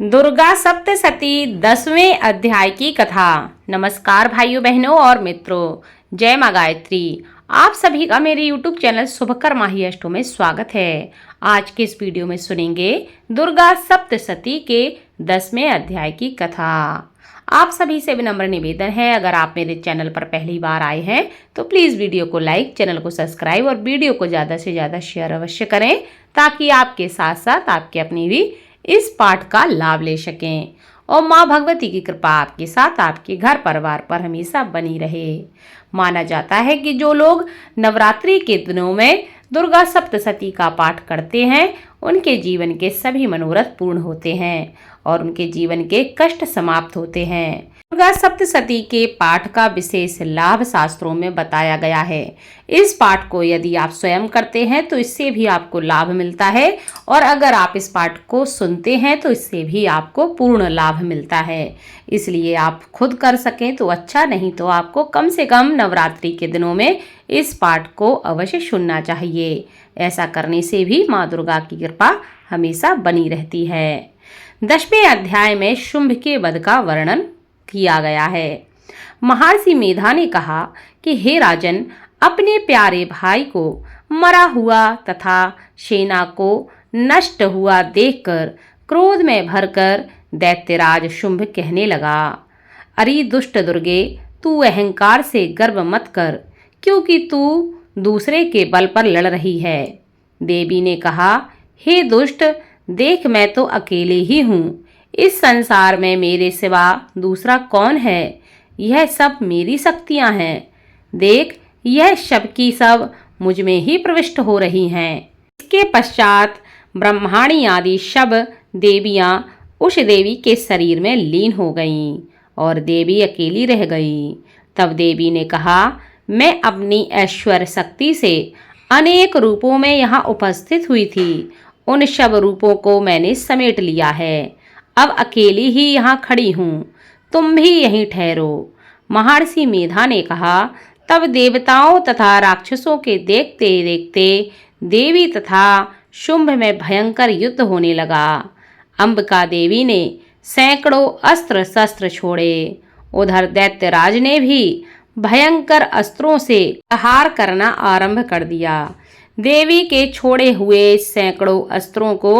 दुर्गा सप्तशती 10वें अध्याय की कथा। नमस्कार भाइयों बहनों और मित्रों, जय माँ गायत्री। आप सभी का मेरे YouTube चैनल शुभकर माही अष्टों में स्वागत है। आज के इस वीडियो में सुनेंगे दुर्गा सप्तशती के 10वें अध्याय की कथा। आप सभी से विनम्र निवेदन है, अगर आप मेरे चैनल पर पहली बार आए हैं तो प्लीज़ वीडियो को लाइक, चैनल को सब्सक्राइब और वीडियो को ज़्यादा से ज़्यादा शेयर अवश्य करें, ताकि आपके साथ साथ आपके अपने भी इस पाठ का लाभ ले सकें और माँ भगवती की कृपा आपके साथ आपके घर परिवार पर हमेशा बनी रहे। माना जाता है कि जो लोग नवरात्रि के दिनों में दुर्गा सप्तशती का पाठ करते हैं उनके जीवन के सभी मनोरथ पूर्ण होते हैं और उनके जीवन के कष्ट समाप्त होते हैं। दुर्गा सप्तशती के पाठ का विशेष लाभ शास्त्रों में बताया गया है। इस पाठ को यदि आप स्वयं करते हैं तो इससे भी आपको लाभ मिलता है और अगर आप इस पाठ को सुनते हैं तो इससे भी आपको पूर्ण लाभ मिलता है। इसलिए आप खुद कर सकें तो अच्छा, नहीं तो आपको कम से कम नवरात्रि के दिनों में इस पाठ को अवश्य सुनना चाहिए। ऐसा करने से भी माँ दुर्गा की कृपा हमेशा बनी रहती है। 10वें अध्याय में शुंभ के वध का वर्णन किया गया है। महर्षि मेधा ने कहा कि हे राजन, अपने प्यारे भाई को मरा हुआ तथा सेना को नष्ट हुआ देखकर क्रोध में भरकर दैत्यराज शुंभ कहने लगा, अरे दुष्ट दुर्गे, तू अहंकार से गर्व मत कर, क्योंकि तू दूसरे के बल पर लड़ रही है। देवी ने कहा, हे दुष्ट, देख मैं तो अकेले ही हूँ। इस संसार में मेरे सिवा दूसरा कौन है? यह सब मेरी शक्तियाँ हैं। देख, यह सब की सब मुझ में ही प्रविष्ट हो रही हैं। इसके पश्चात ब्रह्माणी आदि सब देवियाँ उस देवी के शरीर में लीन हो गईं और देवी अकेली रह गई। तब देवी ने कहा, मैं अपनी ऐश्वर्य शक्ति से अनेक रूपों में यहाँ उपस्थित हुई थी। उन सब रूपों को मैंने समेट लिया है। अब अकेली ही यहाँ खड़ी हूँ, तुम भी यहीं ठहरो। महर्षि मेधा ने कहा। तब देवताओं तथा राक्षसों के देखते देखते देवी तथा शुंभ में भयंकर युद्ध होने लगा। अंबिका देवी ने सैकड़ों अस्त्र शस्त्र छोड़े। उधर दैत्यराज ने भी भयंकर अस्त्रों से प्रहार करना आरंभ कर दिया। देवी के छोड़े हुए सैकड़ों अस्त्रों को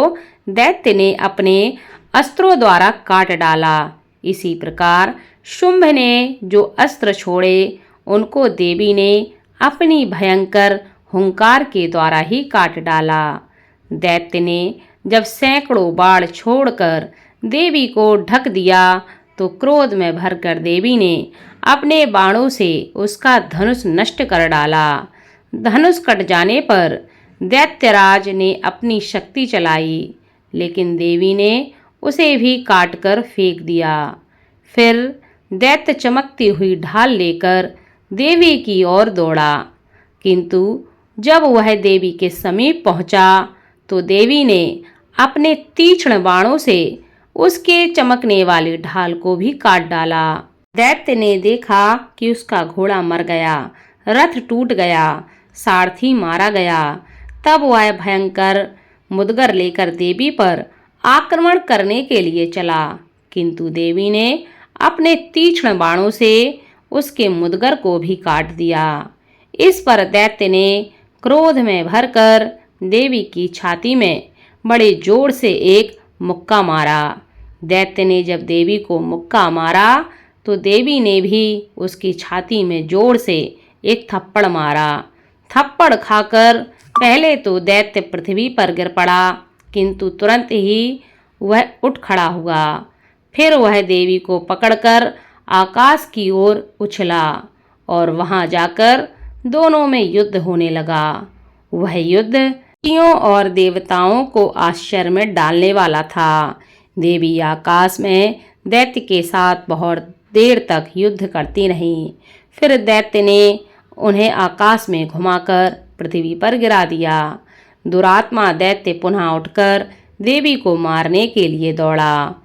दैत्य ने अपने अस्त्रों द्वारा काट डाला। इसी प्रकार शुंभ ने जो अस्त्र छोड़े उनको देवी ने अपनी भयंकर हुंकार के द्वारा ही काट डाला। दैत्य ने जब सैकड़ों बाण छोड़कर देवी को ढक दिया तो क्रोध में भरकर देवी ने अपने बाणों से उसका धनुष नष्ट कर डाला। धनुष कट जाने पर दैत्यराज ने अपनी शक्ति चलाई, लेकिन देवी ने उसे भी काटकर फेंक दिया। फिर दैत्य चमकती हुई ढाल लेकर देवी की ओर दौड़ा, किंतु जब वह देवी के समीप पहुंचा तो देवी ने अपने तीक्ष्ण बाणों से उसके चमकने वाली ढाल को भी काट डाला। दैत्य ने देखा कि उसका घोड़ा मर गया, रथ टूट गया, सारथी मारा गया। तब वह भयंकर मुदगर लेकर देवी पर आक्रमण करने के लिए चला, किंतु देवी ने अपने तीक्ष्ण बाणों से उसके मुदगर को भी काट दिया। इस पर दैत्य ने क्रोध में भरकर देवी की छाती में बड़े जोर से एक मुक्का मारा। दैत्य ने जब देवी को मुक्का मारा तो देवी ने भी उसकी छाती में जोर से एक थप्पड़ मारा। थप्पड़ खाकर पहले तो दैत्य पृथ्वी पर गिर पड़ा, किंतु तुरंत ही वह उठ खड़ा हुआ। फिर वह देवी को पकड़कर आकाश की ओर उछला और वहां जाकर दोनों में युद्ध होने लगा। वह युद्ध देवियों और देवताओं को आश्चर्य में डालने वाला था। देवी आकाश में दैत्य के साथ बहुत देर तक युद्ध करती रहीं। फिर दैत्य ने उन्हें आकाश में घुमाकर पृथ्वी पर गिरा दिया। दुरात्मा दैत्य पुनः उठकर देवी को मारने के लिए दौड़ा।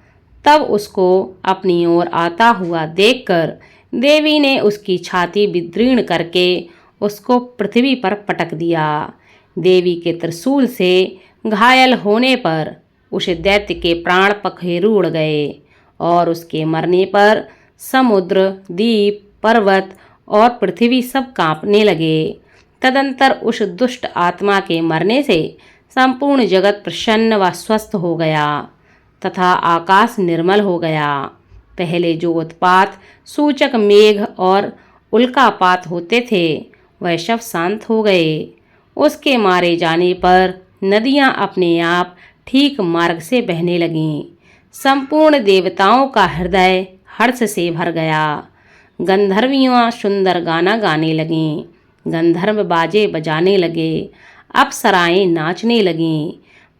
तब उसको अपनी ओर आता हुआ देखकर देवी ने उसकी छाती विदीर्ण करके उसको पृथ्वी पर पटक दिया। देवी के त्रिशूल से घायल होने पर उस दैत्य के प्राण पखेरु उड़ गए और उसके मरने पर समुद्र, द्वीप, पर्वत और पृथ्वी सब कांपने लगे। तदंतर उस दुष्ट आत्मा के मरने से संपूर्ण जगत प्रसन्न व स्वस्थ हो गया तथा आकाश निर्मल हो गया। पहले जो उत्पात सूचक मेघ और उल्कापात होते थे वह सब शांत हो गए। उसके मारे जाने पर नदियां अपने आप ठीक मार्ग से बहने लगीं। संपूर्ण देवताओं का हृदय हर्ष से भर गया। गंधर्वियाँ सुंदर गाना गाने लगीं, गंधर्व बाजे बजाने लगे, अप्सराएं नाचने लगीं,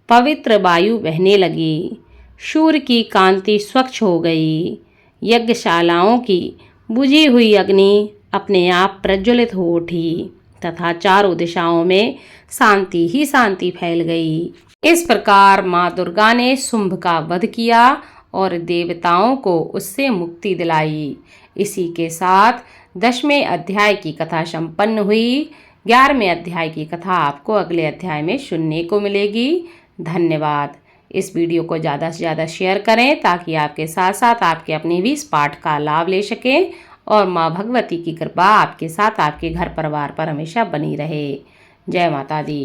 पवित्र वायु बहने लगी, सूर्य की कांति स्वच्छ हो गई, यज्ञशालाओं की बुझी हुई अग्नि अपने आप प्रज्वलित हो उठी तथा चारों दिशाओं में शांति ही शांति फैल गई। इस प्रकार माँ दुर्गा ने शुंभ का वध किया और देवताओं को उससे मुक्ति दिलाई। इसी के साथ 10वें अध्याय की कथा संपन्न हुई। 11वें अध्याय की कथा आपको अगले अध्याय में सुनने को मिलेगी। धन्यवाद। इस वीडियो को ज़्यादा से ज़्यादा शेयर करें ताकि आपके साथ साथ आपके अपने भी इस पाठ का लाभ ले सकें और माँ भगवती की कृपा आपके साथ आपके घर परिवार पर हमेशा बनी रहे। जय माता दी।